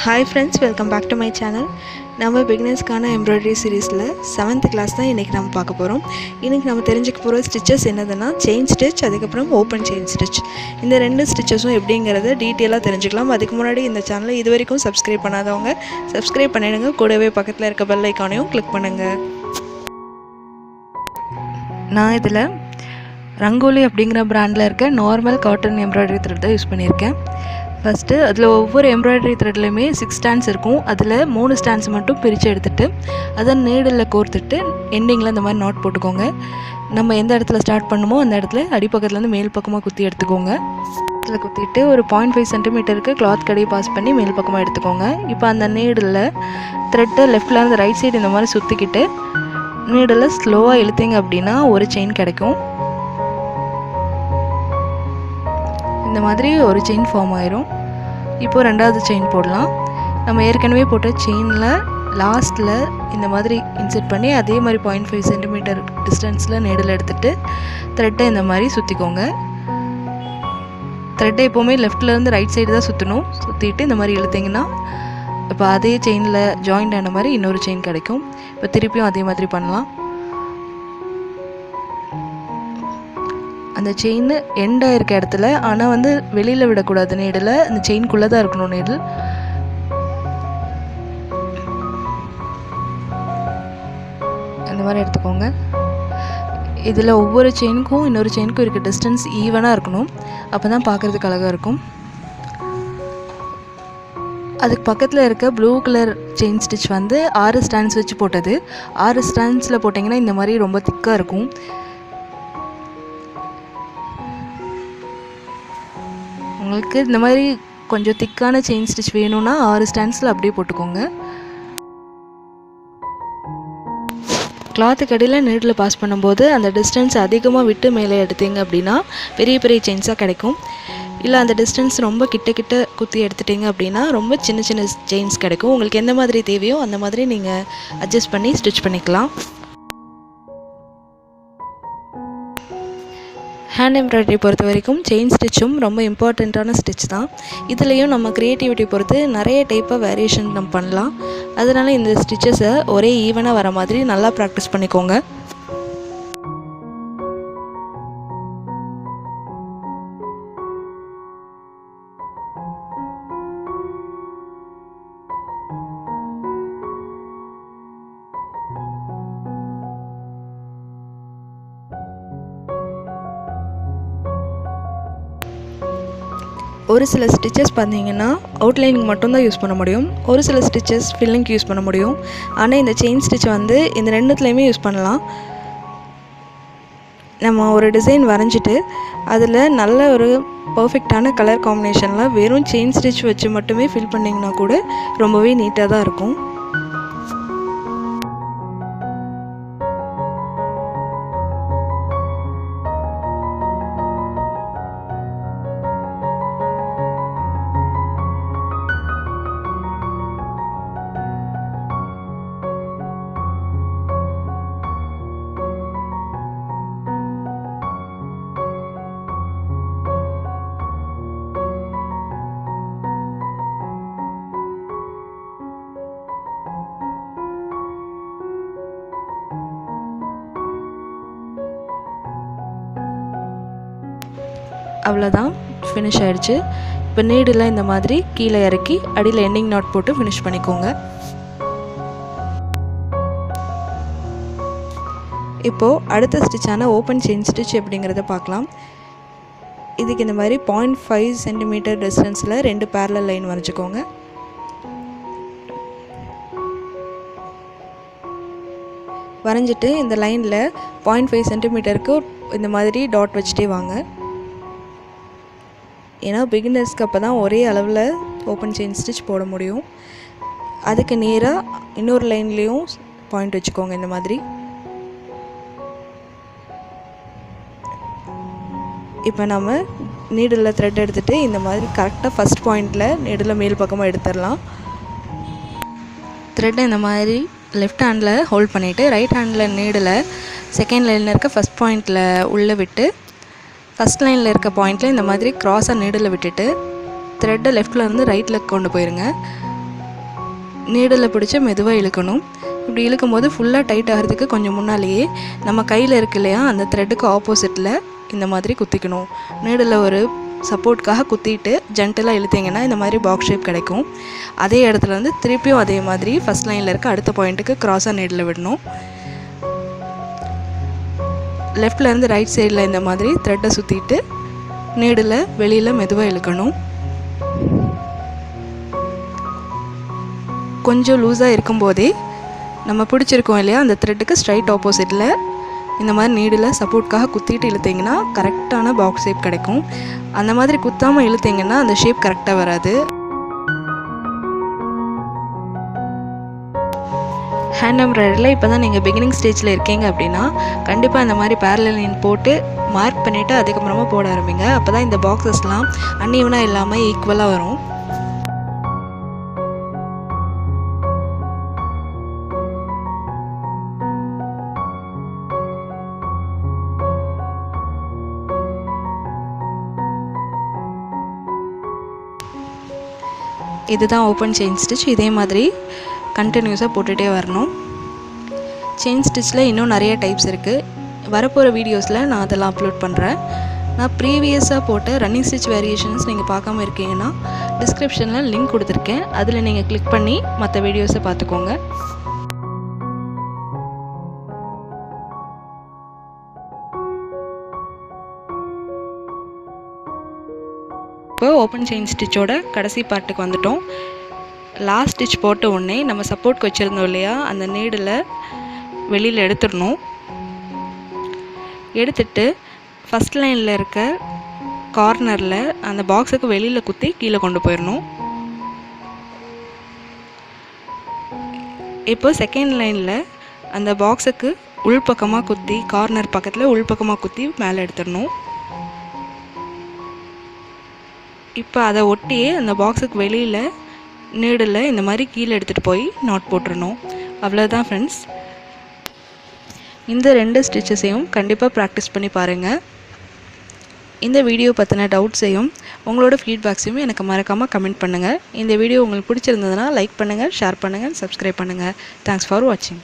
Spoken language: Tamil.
Hi friends, welcome back to my channel. நம்ம பிகினர்ஸ்க்கான எம்ப்ராய்டரி சீரீஸில் 7th கிளாஸ் தான் இன்றைக்கி நம்ம பார்க்க போகிறோம். இன்றைக்கி நம்ம தெரிஞ்சுக்க போகிற ஸ்டிச்சஸ் என்னதுன்னா செயின் ஸ்டிச், அதுக்கப்புறம் ஓப்பன் செயின் ஸ்டிச். இந்த ரெண்டு ஸ்டிச்சஸும் எப்படிங்கிறத டீட்டெயிலாக தெரிஞ்சுக்கலாம். அதுக்கு முன்னாடி இந்த சேனலை இது வரைக்கும் சப்ஸ்கிரைப் பண்ணாதவங்க சப்ஸ்கிரைப் பண்ணிடுங்க. கூடவே பக்கத்தில் இருக்க பெல் ஐக்கானையும் கிளிக் பண்ணுங்கள். நான் இதில் ரங்கோலி அப்படிங்கிற பிராண்டில் இருக்க நார்மல் காட்டன் எம்ப்ராய்டரி த்ரெட் தான் யூஸ் பண்ணியிருக்கேன். ஃபஸ்ட்டு அதில் ஒவ்வொரு எம்ப்ராய்டரி த்ரெட்லேயுமே 6 ஸ்டாண்ட்ஸ் இருக்கும். அதில் 3 ஸ்டாண்ட்ஸ் மட்டும் பிரித்து எடுத்துகிட்டு அதை நீடில் கோர்த்துட்டு எண்டிங்கில் இந்த மாதிரி நாட் போட்டுக்கோங்க. நம்ம எந்த இடத்துல ஸ்டார்ட் பண்ணுமோ அந்த இடத்துல அடிப்பக்கத்துலேருந்து மேல் பக்கமாக குத்தி எடுத்துக்கோங்க. அதில் குத்திட்டு ஒரு 0.5 சென்டிமீட்டருக்கு கிளாத் கடையை பாஸ் பண்ணி மேல் பக்கமாக எடுத்துக்கோங்க. இப்போ அந்த நீடில் த்ரெட்டை லெஃப்ட்லேருந்து ரைட் சைடு இந்த மாதிரி சுற்றிக்கிட்டு நீடில் ஸ்லோவாக இழுத்தீங்க அப்படின்னா ஒரு செயின் கிடைக்கும். இந்த மாதிரி ஒரு செயின் ஃபார்ம் ஆயிரும். இப்போது ரெண்டாவது செயின் போடலாம். நம்ம ஏற்கனவே போட்ட செயினில் லாஸ்ட்டில் இந்த மாதிரி இன்செர்ட் பண்ணி அதே மாதிரி 0.5 சென்டிமீட்டர் டிஸ்டன்ஸில் நீடில் எடுத்துகிட்டு த்ரெட்டை இந்த மாதிரி சுற்றிக்கோங்க. த்ரெட்டை எப்போவுமே லெஃப்ட்லேருந்து ரைட் சைடு தான் சுற்றணும். சுற்றிட்டு இந்த மாதிரி இழுத்திங்கன்னா இப்போ அதே செயினில் ஜாயிண்ட் ஆன மாதிரி இன்னொரு செயின் கிடைக்கும். இப்போ திருப்பியும் அதே மாதிரி பண்ணலாம். அந்த செயின் எண்டாக இருக்க இடத்துல ஆனால் வெளியில் விடக்கூடாது. நீடில் அந்த செயின்குள்ளே தான் இருக்கணும். நீடில் இந்த மாதிரி எடுத்துக்கோங்க. இதில் ஒவ்வொரு செயினுக்கும் இன்னொரு செயினுக்கும் இருக்க டிஸ்டன்ஸ் ஈவனாக இருக்கணும். அப்போ தான் பார்க்குறதுக்கு அழகாக இருக்கும். அதுக்கு பக்கத்தில் இருக்க blue colour chain stitch 6 stands வச்சு போட்டது. 6 ஸ்டாண்ட்ஸில் போட்டிங்கன்னா இந்த மாதிரி ரொம்ப திக்காக இருக்கும். உங்களுக்கு இந்த மாதிரி கொஞ்சம் திக்கான செயின் ஸ்டிச் வேணும்னா 6 ஸ்டாண்ட்ஸில் அப்படியே போட்டுக்கோங்க. கிளாத்துக்கு அடியில் நீடில் பாஸ் பண்ணும்போது அந்த டிஸ்டன்ஸ் அதிகமாக விட்டு மேலே எடுத்தீங்க அப்படின்னா பெரிய பெரிய செயின்ஸாக கிடைக்கும். இல்லை அந்த டிஸ்டன்ஸ் ரொம்ப கிட்ட குத்தி எடுத்துட்டிங்க அப்படின்னா ரொம்ப சின்ன சின்ன செயின்ஸ் கிடைக்கும். உங்களுக்கு எந்த மாதிரி தேவையோ அந்த மாதிரி நீங்கள் அட்ஜஸ்ட் பண்ணி ஸ்டிச் பண்ணிக்கலாம். ஹேண்ட் எம்ப்ராய்டரி பொறுத்த வரைக்கும் செயின் ஸ்டிச்சும் ரொம்ப இம்பார்ட்டண்ட்டான ஸ்டிச் தான். இதுலேயும் நம்ம க்ரியேட்டிவிட்டி பொறுத்து நிறைய டைப்பாக வேரியேஷன் நம்ம பண்ணலாம். அதனால் இந்த ஸ்டிச்சஸை ஒரே ஈவனாக வர மாதிரி நல்லா ப்ராக்டிஸ் பண்ணிக்கோங்க. ஒரு சில ஸ்டிச்சஸ் பார்த்தீங்கன்னா அவுட்லைனிங் மட்டும்தான் யூஸ் பண்ண முடியும். ஒரு சில ஸ்டிச்சஸ் ஃபில்லிங்க்கு யூஸ் பண்ண முடியும். ஆனால் இந்த செயின் ஸ்டிச் இந்த ரெண்டுத்துலேயுமே யூஸ் பண்ணலாம். நம்ம ஒரு டிசைன் வரைஞ்சிட்டு அதில் நல்ல ஒரு பர்ஃபெக்டான கலர் காம்பினேஷனில் வெறும் செயின் ஸ்டிச் வச்சு மட்டுமே ஃபில் பண்ணிங்கன்னா கூட ரொம்பவே நீட்டாக தான் இருக்கும். அவ்வளோதான், ஃபினிஷ் ஆகிடுச்சு. இப்போ நீடில் இந்த மாதிரி கீழே இறக்கி அடியில் எண்டிங் நாட் போட்டு ஃபினிஷ் பண்ணிக்கோங்க. இப்போது அடுத்த ஸ்டிச்சான ஓப்பன் செயின் ஸ்டிச் எப்படிங்கிறத பார்க்கலாம். இதுக்கு இந்த மாதிரி 0.5 சென்டிமீட்டர் டிஸ்டன்ஸில் 2 பேரலல் லைன் வரைஞ்சிக்கோங்க. வரைஞ்சிட்டு இந்த லைனில் 0.5 சென்டிமீட்டருக்கு இந்த மாதிரி டாட் வச்சுட்டே வாங்க. ஏன்னா பிகினர்ஸ்க்கு அப்போ தான் ஒரே அளவில் ஓப்பன் செயின் ஸ்டிச் போட முடியும். அதுக்கு நேராக இன்னொரு லைன்லேயும் பாயிண்ட் வச்சுக்கோங்க. இந்த மாதிரி இப்போ நம்ம நீடில் த்ரெட் எடுத்துகிட்டு இந்த மாதிரி கரெக்டாக ஃபஸ்ட் பாயிண்டில் நீடில் மேல் பக்கமாக எடுத்துடலாம். த்ரெட்டை இந்த மாதிரி லெஃப்ட் ஹேண்டில் ஹோல்ட் பண்ணிவிட்டு ரைட் ஹேண்டில் நீடில் செகண்ட் லைனில் இருக்க ஃபஸ்ட் பாயிண்டில் உள்ளே விட்டு ஃபஸ்ட் லைனில் இருக்க பாயிண்டில் இந்த மாதிரி க்ராஸாக நீடில் விட்டுட்டு த்ரெட்டை லெஃப்டில் இருந்து ரைட்டில் கொண்டு போயிருங்க. நீடில் பிடிச்சி மெதுவாக இழுக்கணும். இப்படி இழுக்கும்போது ஃபுல்லாக டைட் ஆகிறதுக்கு கொஞ்சம் முன்னாலேயே நம்ம கையில் இருக்கு இல்லையா, அந்த த்ரெட்டுக்கு ஆப்போசிட்டில் இந்த மாதிரி குத்திக்கணும். நீடில் ஒரு சப்போர்ட்காக குத்திட்டு ஜென்டலாக இழுத்தீங்கன்னா இந்த மாதிரி பாக்ஸ் ஷேப் கிடைக்கும். அதே இடத்துல வந்து திருப்பியும் அதே மாதிரி ஃபஸ்ட் லைனில் இருக்க அடுத்த பாயிண்ட்டுக்கு க்ராஸாக நீடில் விடணும். லெஃப்ட்லேருந்து ரைட் சைடில் இந்த மாதிரி த்ரெட்டை சுற்றிட்டு நீடில் வெளியில் மெதுவாக இழுக்கணும். கொஞ்சம் லூஸாக இருக்கும்போதே நம்ம பிடிச்சிருக்கோம் இல்லையா, அந்த த்ரெட்டுக்கு ஸ்ட்ரைட் ஆப்போசிட்டில் இந்த மாதிரி நீடில் சப்போர்ட்காக குத்திட்டு இழுத்தீங்கன்னா கரெக்டான பாக்ஸ் ஷேப் கிடைக்கும். அந்த மாதிரி குத்தாமல் இழுத்தீங்கன்னா அந்த ஷேப் கரெக்டாக வராது. ஹேண்ட் எம்ப்ராய்டரியில் இப்போ தான் நீங்கள் பிகினிங் ஸ்டேஜில் இருக்கீங்க அப்படின்னா கண்டிப்பாக இந்த மாதிரி பேரலல் லைன் போட்டு மார்க் பண்ணிவிட்டு அதுக்கப்புறமா போட ஆரம்பிங்க. அப்போ தான் இந்த பாக்ஸஸ்லாம் அன்ஈவனாக இல்லாமல் ஈக்குவலாக வரும். இதுதான் ஓப்பன் செயின் ஸ்டிச். இதே மாதிரி கண்டினியூஸாக போட்டுகிட்டே வரணும். செயின் ஸ்டிச்சில் இன்னும் நிறைய டைப்ஸ் இருக்குது. வரப்போகிற வீடியோஸில் நான் அதெல்லாம் அப்லோட் பண்ணுறேன். நான் ப்ரீவியஸாக போட்ட ரன்னிங் ஸ்டிச் வேரியேஷன்ஸ் நீங்கள் பார்க்காம இருக்கீங்கன்னா டிஸ்கிரிப்ஷனில் லிங்க் கொடுத்துருக்கேன். அதில் நீங்கள் கிளிக் பண்ணி மற்ற வீடியோஸை பார்த்துக்கோங்க. இப்போ ஓப்பன் செயின் ஸ்டிச்சோட கடைசி பார்ட்டுக்கு வந்துட்டோம். லாஸ்ட் ஸ்டிச் போட்ட உடனே நம்ம சப்போர்ட்க்கு வச்சுருந்தோம் இல்லையா, அந்த நீடில் வெளியில் எடுத்துடணும். எடுத்துட்டு ஃபஸ்ட் லைனில் இருக்க கார்னரில் அந்த பாக்ஸுக்கு வெளியில் குத்தி கீழே கொண்டு போயிடணும். இப்போ செகண்ட் லைனில் அந்த பாக்ஸுக்கு உள்பக்கமாக குத்தி, கார்னர் பக்கத்தில் உள்பக்கமாக குத்தி மேலே எடுத்துடணும். இப்போ அதை ஒட்டியே அந்த பாக்ஸுக்கு வெளியில் நீடில் இந்த மாதிரி கீழே எடுத்துகிட்டு போய் நாட் போட்டுடணும். அவ்வளோதான் ஃப்ரெண்ட்ஸ். இந்த 2 ஸ்டிச்சஸையும் கண்டிப்பாக ப்ராக்டிஸ் பண்ணி பாருங்கள். இந்த வீடியோ பற்றின டவுட்ஸையும் உங்களோட ஃபீட்பேக்ஸையும் எனக்கு மறக்காமல் கமெண்ட் பண்ணுங்கள். இந்த வீடியோ உங்களுக்கு பிடிச்சிருந்ததுன்னா லைக் பண்ணுங்கள், ஷேர் பண்ணுங்கள், சப்ஸ்கிரைப் பண்ணுங்கள். தேங்க்ஸ் ஃபார் வாட்சிங்.